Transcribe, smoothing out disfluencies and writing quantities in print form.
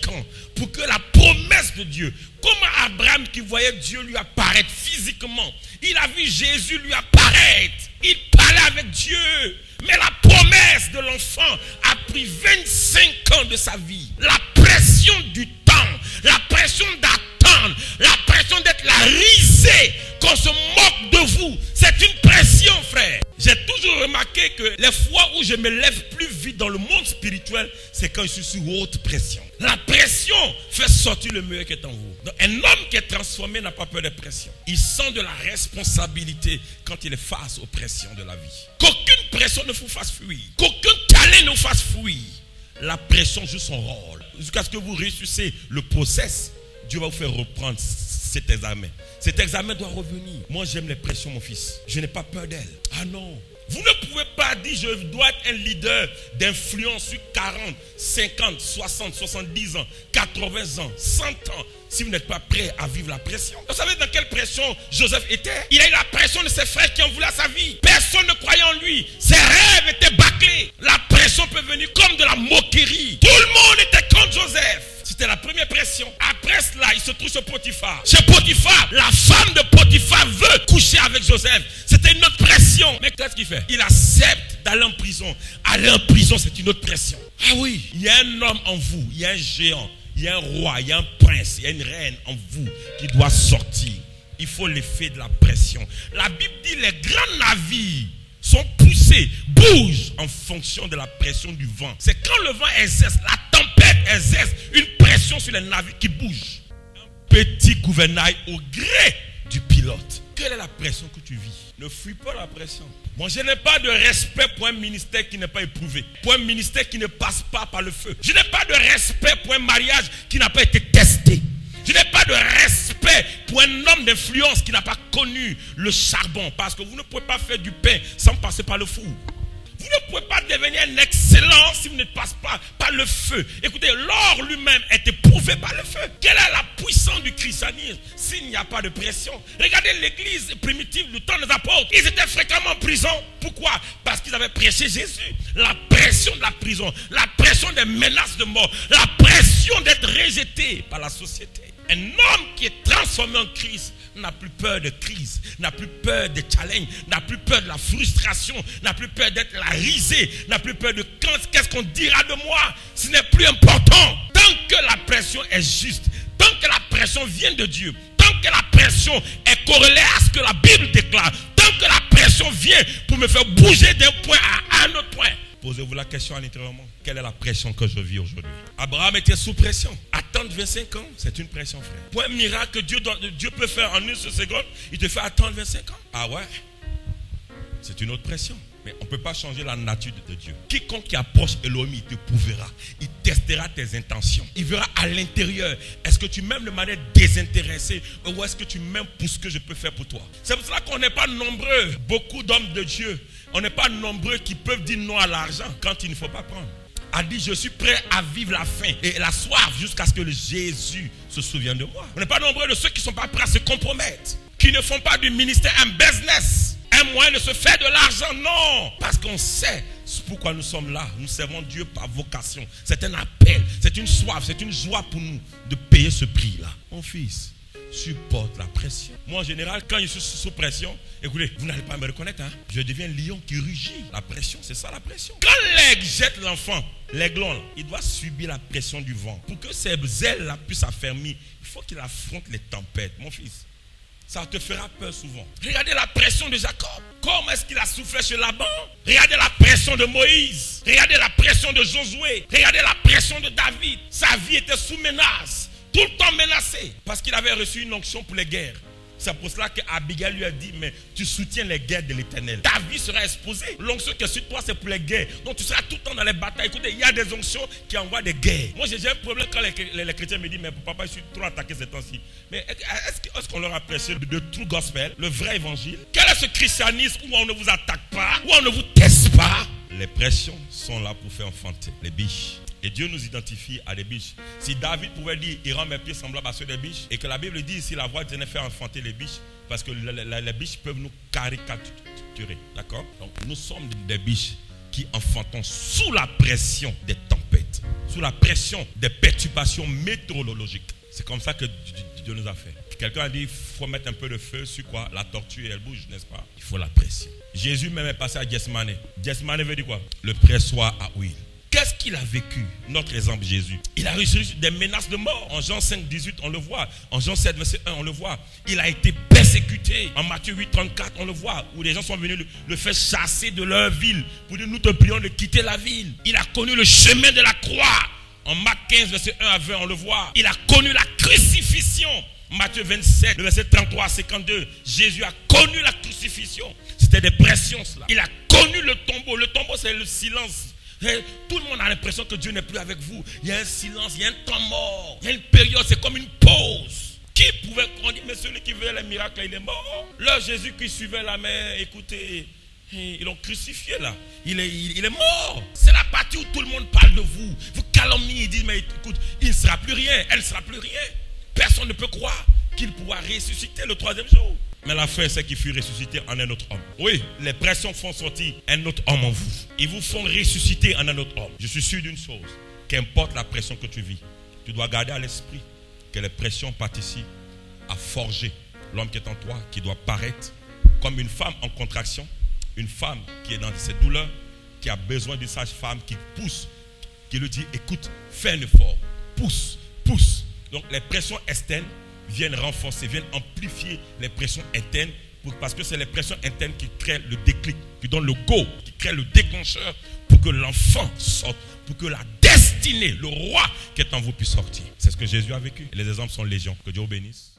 5 ans pour que la promesse de Dieu, comme Abraham qui voyait Dieu lui apparaître physiquement, il a vu Jésus lui apparaître, il parlait avec Dieu, mais la promesse de l'enfant a pris 25 ans de sa vie. La pression du temps, la pression d'attendre, la pression d'être la risée, qu'on se moque de vous, c'est une pression, frère. J'ai toujours remarqué que les fois où je me lève plus vite dans le monde spirituel, c'est quand je suis sous haute pression. La pression fait sortir le meilleur qui est en vous. Donc, un homme qui est transformé n'a pas peur de pression. Il sent de la responsabilité quand il est face aux pressions de la vie. Qu'aucune pression ne vous fasse fuir. Qu'aucun câlin ne vous fasse fuir. La pression joue son rôle. Jusqu'à ce que vous réussissez le process, Dieu va vous faire reprendre cet examen. Cet examen doit revenir. Moi, j'aime les pressions, mon fils. Je n'ai pas peur d'elles. Ah non. Vous ne pouvez pas dire je dois être un leader d'influence sur 40, 50, 60, 70 ans, 80 ans, 100 ans. Si vous n'êtes pas prêt à vivre la pression. Vous savez dans quelle pression Joseph était? Il a eu la pression de ses frères qui en voulaient à sa vie. Personne ne croyait en lui. Ses rêves étaient bâclés. La pression peut venir comme de la moquerie. Tout le monde était contre Joseph. C'était la première pression. Après cela, il se trouve chez Potiphar. Chez Potiphar, la femme de Potiphar veut coucher avec Joseph. C'était une autre pression. Mais qu'est-ce qu'il fait? Il accepte d'aller en prison. Aller en prison, c'est une autre pression. Ah oui, il y a un homme en vous, il y a un géant, il y a un roi, il y a un prince, il y a une reine en vous qui doit sortir. Il faut l'effet de la pression. La Bible dit les grands navires sont poussés, bougent en fonction de la pression du vent. C'est quand le vent exerce, la tempête exerce une pression sur les navires qui bougent. Un petit gouvernail au gré du pilote. Quelle est la pression que tu vis? Ne fuis pas la pression. Moi, je n'ai pas de respect pour un ministère qui n'est pas éprouvé, pour un ministère qui ne passe pas par le feu. Je n'ai pas de respect pour un mariage qui n'a pas été testé. Je n'ai pas de respect pour un homme d'influence qui n'a pas connu le charbon. Parce que vous ne pouvez pas faire du pain sans passer par le four. Vous ne pouvez pas devenir un excellent si vous ne passez pas par le feu. Écoutez, l'or lui-même est éprouvé par le feu. Quelle est la puissance du christianisme s'il n'y a pas de pression? Regardez l'église primitive du temps des apôtres. Ils étaient fréquemment en prison. Pourquoi? Parce qu'ils avaient prêché Jésus. La pression de la prison, la pression des menaces de mort, la pression d'être rejeté par la société. Un homme qui est transformé en Christ n'a plus peur de crise, n'a plus peur de challenge, n'a plus peur de la frustration, n'a plus peur d'être la risée, n'a plus peur de qu'est-ce qu'on dira de moi. Ce n'est plus important. Tant que la pression est juste, tant que la pression vient de Dieu, tant que la pression est corrélée à ce que la Bible déclare, tant que la pression vient pour me faire bouger d'un point à un autre point. Posez-vous la question intérieurement. Quelle est la pression que je vis aujourd'hui? Abraham était sous pression. Attendre 25 ans, c'est une pression, frère. Pour un miracle que Dieu peut faire en une seconde, il te fait attendre 25 ans. Ah ouais? C'est une autre pression. Mais on ne peut pas changer la nature de Dieu. Quiconque qui approche Elohim, il te prouvera. Il testera tes intentions. Il verra à l'intérieur. Est-ce que tu m'aimes de manière désintéressée ou est-ce que tu m'aimes pour ce que je peux faire pour toi? C'est pour cela qu'on n'est pas nombreux. Beaucoup d'hommes de Dieu. On n'est pas nombreux qui peuvent dire non à l'argent quand il ne faut pas prendre. A dit je suis prêt à vivre la faim et la soif jusqu'à ce que le Jésus se souvienne de moi. On n'est pas nombreux de ceux qui ne sont pas prêts à se compromettre, qui ne font pas du ministère un business, un moyen de se faire de l'argent. Non, parce qu'on sait pourquoi nous sommes là. Nous servons Dieu par vocation. C'est un appel, c'est une soif, c'est une joie pour nous de payer ce prix-là. Mon fils, supporte la pression. Moi en général, quand je suis sous pression, écoutez, vous n'allez pas me reconnaître, hein? Je deviens un lion qui rugit. La pression, c'est ça la pression. Quand l'aigle jette l'enfant, l'aiglon, il doit subir la pression du vent. Pour que ses ailes puissent s'affermir, il faut qu'il affronte les tempêtes. Mon fils, ça te fera peur souvent. Regardez la pression de Jacob. Comment est-ce qu'il a soufflé chez Laban? Regardez la pression de Moïse. Regardez la pression de Josué. Regardez la pression de David. Sa vie était sous menace. Tout le temps menacé. Parce qu'il avait reçu une onction pour les guerres. C'est pour cela qu'Abigail lui a dit, mais tu soutiens les guerres de l'Éternel. Ta vie sera exposée. L'onction qui est sur toi, c'est pour les guerres. Donc tu seras tout le temps dans les batailles. Écoutez, il y a des onctions qui envoient des guerres. Moi, j'ai un problème quand les chrétiens me disent, mais papa, je suis trop attaqué ces temps-ci. Mais est-ce qu'on leur a prêché le true gospel, le vrai évangile? Quel est ce christianisme où on ne vous attaque pas, où on ne vous teste pas? Les pressions sont là pour faire enfanter les biches. Et Dieu nous identifie à des biches. Si David pouvait dire, il rend mes pieds semblables à ceux des biches, et que la Bible dit ici, la voix de Dieu fait enfanter les biches, parce que les biches peuvent nous caricaturer. D'accord? Donc nous sommes des biches qui enfantons sous la pression des tempêtes. vite sous la pression des perturbations météorologiques. C'est comme ça que Dieu nous a fait. Quelqu'un a dit, il faut mettre un peu de feu sur quoi? La tortue, elle bouge, n'est-ce pas? Il faut la pression. Jésus même est passé à Gethsemane. Gethsemane veut dire quoi? Le pressoir à huile. Qu'est-ce qu'il a vécu? Notre exemple, Jésus. Il a reçu des menaces de mort. En Jean 5, 18, on le voit. En Jean 7, verset 1, on le voit. Il a été persécuté. En Matthieu 8, 34, on le voit. Où les gens sont venus le faire chasser de leur ville. Pour dire, nous te prions de quitter la ville. Il a connu le chemin de la croix. En Marc 15, verset 1 à 20, on le voit. Il a connu la crucifixion. Matthieu 27, le verset 33 à 52. Jésus a connu la crucifixion. C'était des pressions, cela. Il a connu le tombeau. Le tombeau, c'est le silence. Et tout le monde a l'impression que Dieu n'est plus avec vous. Il y a un silence, il y a un temps mort. Il y a une période, c'est comme une pause. Qui pouvait croire? Mais celui qui veut les miracles, il est mort. Là, Jésus qui suivait la main, écoutez, ils l'ont crucifié là. Il est mort. C'est la partie où tout le monde parle de vous. Vous calomniez et dites, mais écoute, il ne sera plus rien, elle ne sera plus rien. Personne ne peut croire qu'il pourra ressusciter le troisième jour. Mais la fin, c'est qu'il fut ressuscité en un autre homme. Oui, les pressions font sortir un autre homme en vous. Ils vous font ressusciter en un autre homme. Je suis sûr d'une chose. Qu'importe la pression que tu vis, tu dois garder à l'esprit que les pressions participent à forger l'homme qui est en toi, qui doit paraître comme une femme en contraction, une femme qui est dans ses douleurs, qui a besoin d'une sage-femme qui pousse, qui lui dit, écoute, fais un effort, pousse, pousse. Donc les pressions externes viennent renforcer, viennent amplifier les pressions internes, parce que c'est les pressions internes qui créent le déclic, qui donnent le go, qui créent le déclencheur pour que l'enfant sorte, pour que la destinée, le roi qui est en vous puisse sortir. C'est ce que Jésus a vécu. Et les exemples sont légion. Que Dieu vous bénisse.